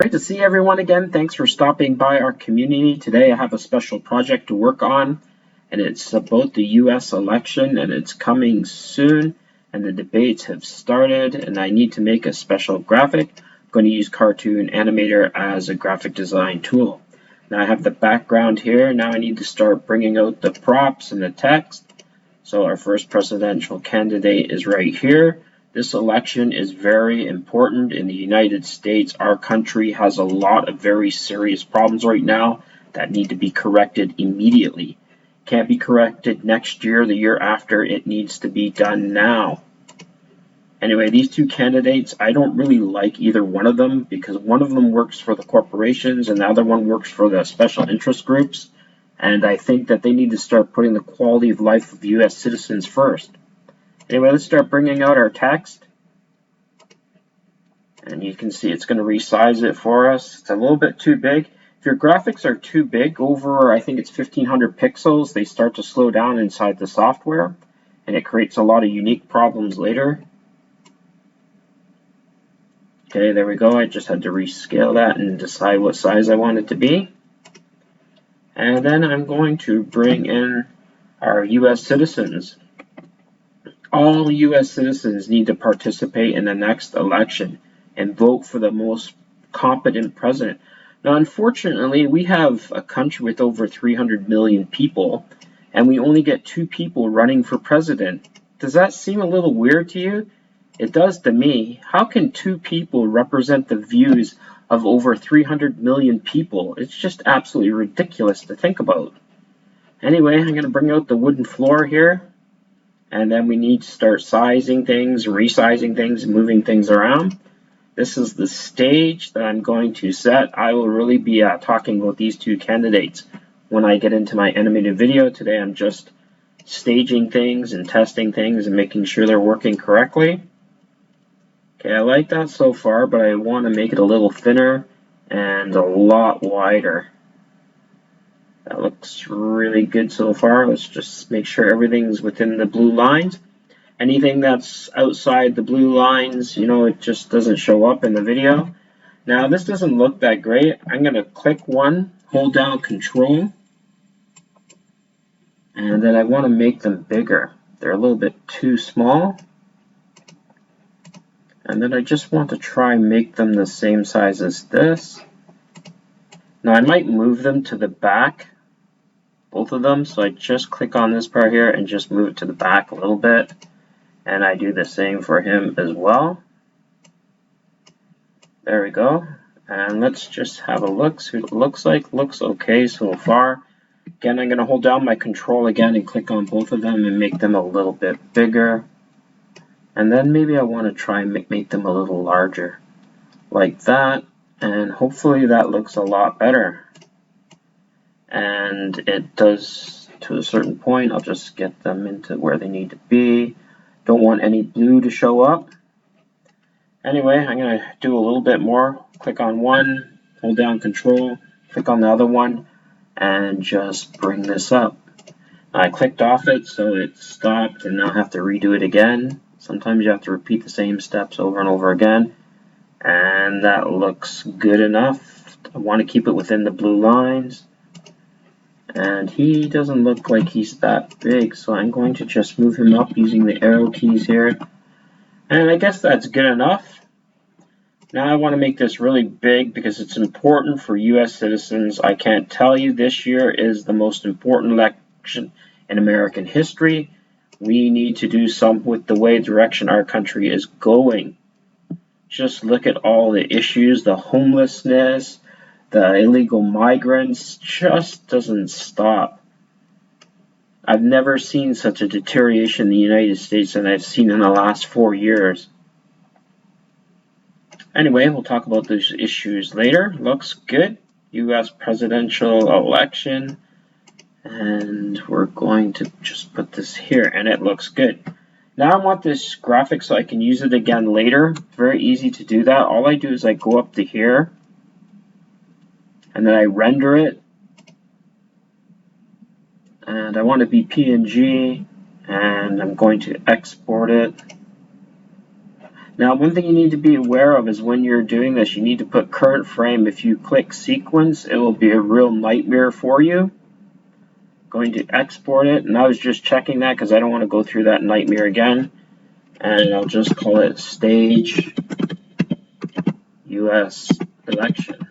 Great to see everyone again. Thanks for stopping by our community. Today I have a special project to work on, and it's about the US election, and it's coming soon, and the debates have started, and I need to make a special graphic. I'm going to use Cartoon Animator as a graphic design tool. Now I have the background here. Now I need to start bringing out the props and the text. So our first presidential candidate is right here. This election is very important in the United States. Our country has a lot of very serious problems right now that need to be corrected immediately. Can't be corrected next year, the year after. It needs to be done now. Anyway, these two candidates, I don't really like either one of them because one of them works for the corporations and the other one works for the special interest groups. And I think that they need to start putting the quality of life of U.S. citizens first. Anyway, let's start bringing out our text. And you can see it's going to resize it for us. It's a little bit too big. If your graphics are too big, over I think it's 1500 pixels, they start to slow down inside the software. And it creates a lot of unique problems later. Okay, there we go. I just had to rescale that and decide what size I want it to be. And then I'm going to bring in our U.S. citizens. All U.S. citizens need to participate in the next election and vote for the most competent president. Now, unfortunately, we have a country with over 300 million people, and we only get 2 people running for president. Does that seem a little weird to you? It does to me. How can 2 people represent the views of over 300 million people? It's just absolutely ridiculous to think about. Anyway, I'm going to bring out the wooden floor here. And then we need to start sizing things, resizing things, moving things around. This is the stage that I'm going to set. I will really be talking about these two candidates when I get into my animated video. Today I'm just staging things and testing things and making sure they're working correctly. Okay, I like that so far, but I want to make it a little thinner and a lot wider. That looks really good so far. Let's just make sure everything's within the blue lines. Anything that's outside the blue lines, it just doesn't show up in the video. Now, this doesn't look that great. I'm going to click one, hold down Control, and then I want to make them bigger. They're a little bit too small. And then I just want to try and make them the same size as this. Now, I might move them to the back, both of them, so I just click on this part here and just move it to the back a little bit. And I do the same for him as well. There we go. And let's just have a look, see what it looks like. Looks okay so far. Again, I'm going to hold down my Control again and click on both of them and make them a little bit bigger. And then maybe I want to try and make them a little larger, like that. And hopefully that looks a lot better. And it does to a certain point. I'll just get them into where they need to be. Don't want any blue to show up. Anyway, I'm going to do a little bit more. Click on one, hold down Control, click on the other one, and just bring this up. I clicked off it, so it stopped, and now I have to redo it again. Sometimes you have to repeat the same steps over and over again. And that looks good enough. I want to keep it within the blue lines. And he doesn't look like he's that big, so I'm going to just move him up using the arrow keys here. And I guess that's good enough. Now I want to make this really big because it's important for U.S. citizens. I can't tell you, this year is the most important election in American history. We need to do something with the way direction our country is going. Just look at all the issues, the homelessness, the illegal migrants, just doesn't stop. I've never seen such a deterioration in the United States than I've seen in the last 4 years. Anyway, we'll talk about those issues later. Looks good. U.S. presidential election. And we're going to just put this here, and it looks good. Now I want this graphic so I can use it again later. Very easy to do that. All I do is I go up to here, and then I render it. And I want to be PNG, and I'm going to export it. Now, one thing you need to be aware of is when you're doing this, you need to put current frame. If you click sequence, it will be a real nightmare for you. Going to export it, and I was just checking that because I don't want to go through that nightmare again. And I'll just call it stage US election.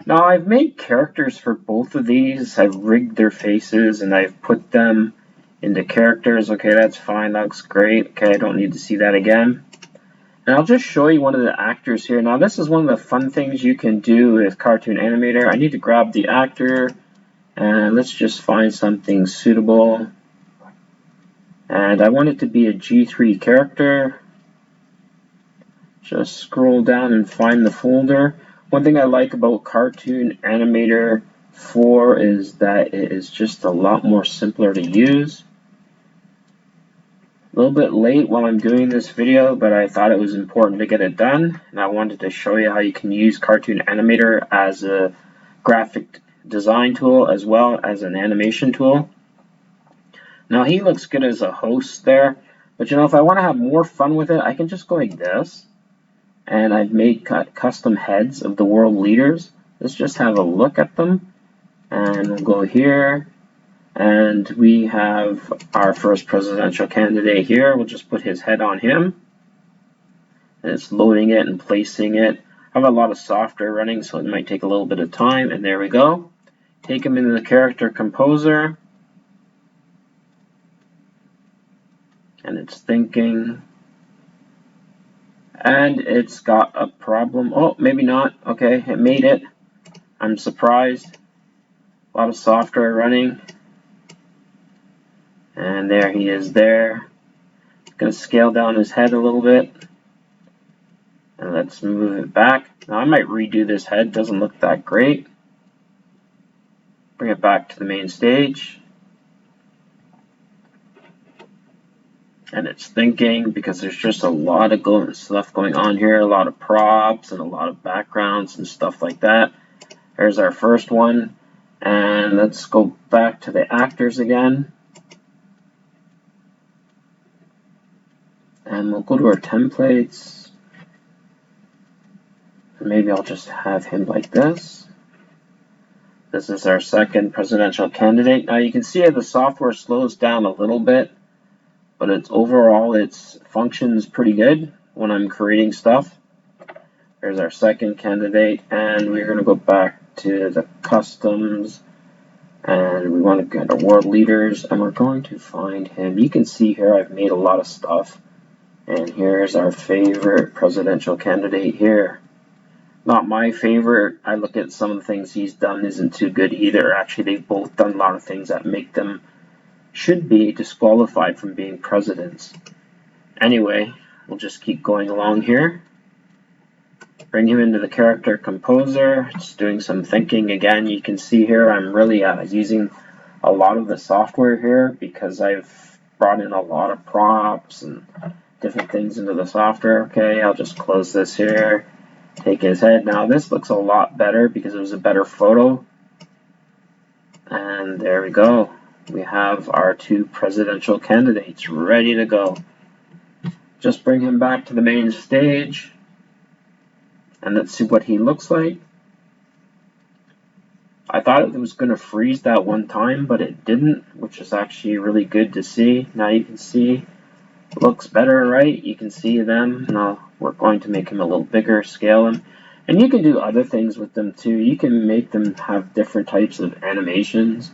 Now, I've made characters for both of these. I've rigged their faces and I've put them into characters. Okay, that's fine. That looks great. Okay, I don't need to see that again. And I'll just show you one of the actors here. Now, this is one of the fun things you can do with Cartoon Animator. I need to grab the actor, and let's just find something suitable. And I want it to be a G3 character. Just scroll down and find the folder. One thing I like about Cartoon Animator 4 is that it is just a lot more simpler to use. A little bit late while I'm doing this video, but I thought it was important to get it done, and I wanted to show you how you can use Cartoon Animator as a graphic design tool as well as an animation tool. Now, he looks good as a host there, but you know, if I want to have more fun with it, I can just go like this, and I've made custom heads of the world leaders. Let's just have a look at them, and we'll go here. And we have our first presidential candidate here. We'll just put his head on him. And it's loading it and placing it. I have a lot of software running, so it might take a little bit of time. And there we go. Take him into the character composer. And it's thinking. And it's got a problem. Oh, maybe not. Okay, it made it. I'm surprised. A lot of software running. And there he is there. Going to scale down his head a little bit. And let's move it back. Now I might redo this head. Doesn't look that great. Bring it back to the main stage. And it's thinking because there's just a lot of stuff going on here. A lot of props and a lot of backgrounds and stuff like that. There's our first one. And let's go back to the actors again. And we'll go to our templates. And maybe I'll just have him like this. This is our second presidential candidate. Now you can see how the software slows down a little bit, but overall its functions pretty good when I'm creating stuff. There's our second candidate, and we're going to go back to the customs, and we want to get our world leaders, and we're going to find him. You can see here I've made a lot of stuff. And here's our favorite presidential candidate here. Not my favorite. I look at some of the things he's done isn't too good either. Actually, they've both done a lot of things that make them should be disqualified from being presidents. Anyway, we'll just keep going along here. Bring him into the character composer. It's doing some thinking again. You can see here I'm really using a lot of the software here because I've brought in a lot of props and different things into the software. Okay, I'll just close this here. Take his head. Now this looks a lot better because it was a better photo. And there we go. We have our two presidential candidates ready to go. Just bring him back to the main stage. And let's see what he looks like. I thought it was going to freeze that one time, but it didn't, which is actually really good to see. Now you can see it looks better, right? You can see them. Now we're going to make him a little bigger, scale him. And you can do other things with them too. You can make them have different types of animations.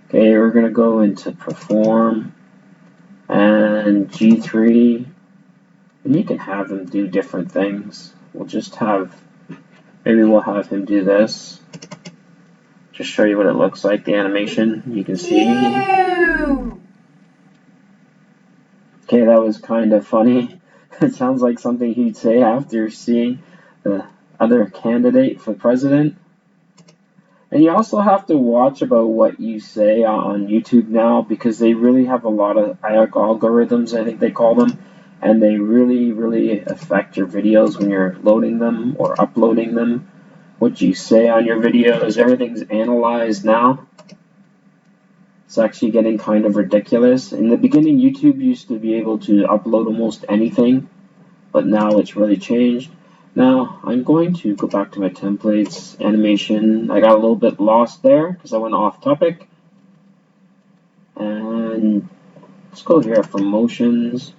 Okay, we're going to go into Perform and G3. And you can have them do different things. Maybe we'll have him do this. Just show you what it looks like, the animation. You can see. Okay, that was kind of funny. It sounds like something he'd say after seeing the other candidate for president. And you also have to watch about what you say on YouTube now because they really have a lot of algorithms, I think they call them, and they really, really affect your videos when you're loading them or uploading them. What you say on your videos, everything's analyzed now. It's actually getting kind of ridiculous. In the beginning, YouTube used to be able to upload almost anything, but now it's really changed. Now, I'm going to go back to my templates, animation. I got a little bit lost there because I went off topic. And let's go here for motions.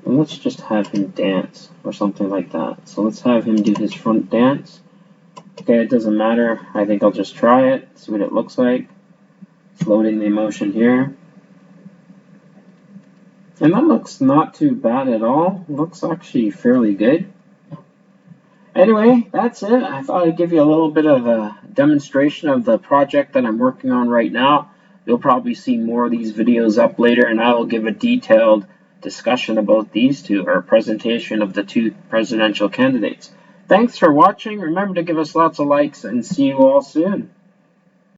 And let's just have him dance or something like that. So let's have him do his front dance. Okay, it doesn't matter. I think I'll just try it, see what it looks like. It's loading the emotion here. And that looks not too bad at all. It looks actually fairly good. Anyway, that's it. I thought I'd give you a little bit of a demonstration of the project that I'm working on right now. You'll probably see more of these videos up later, and I will give a detailed discussion about these two, or a presentation of the two presidential candidates. Thanks for watching. Remember to give us lots of likes, and see you all soon.